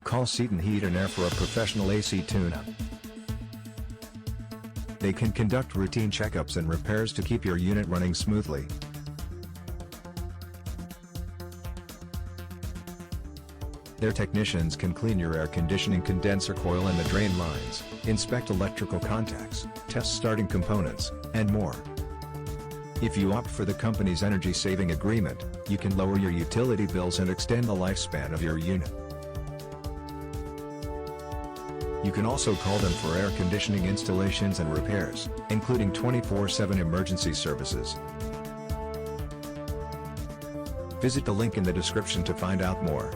Call Seaton Heat N Air for a professional AC tune-up. They can conduct routine checkups and repairs to keep your unit running smoothly. Their technicians can clean your air conditioning condenser coil and the drain lines, inspect electrical contacts, test starting components, and more. If you opt for the company's energy-saving agreement, you can lower your utility bills and extend the lifespan of your unit. You can also call them for air conditioning installations and repairs, including 24/7 emergency services. Visit the link in the description to find out more.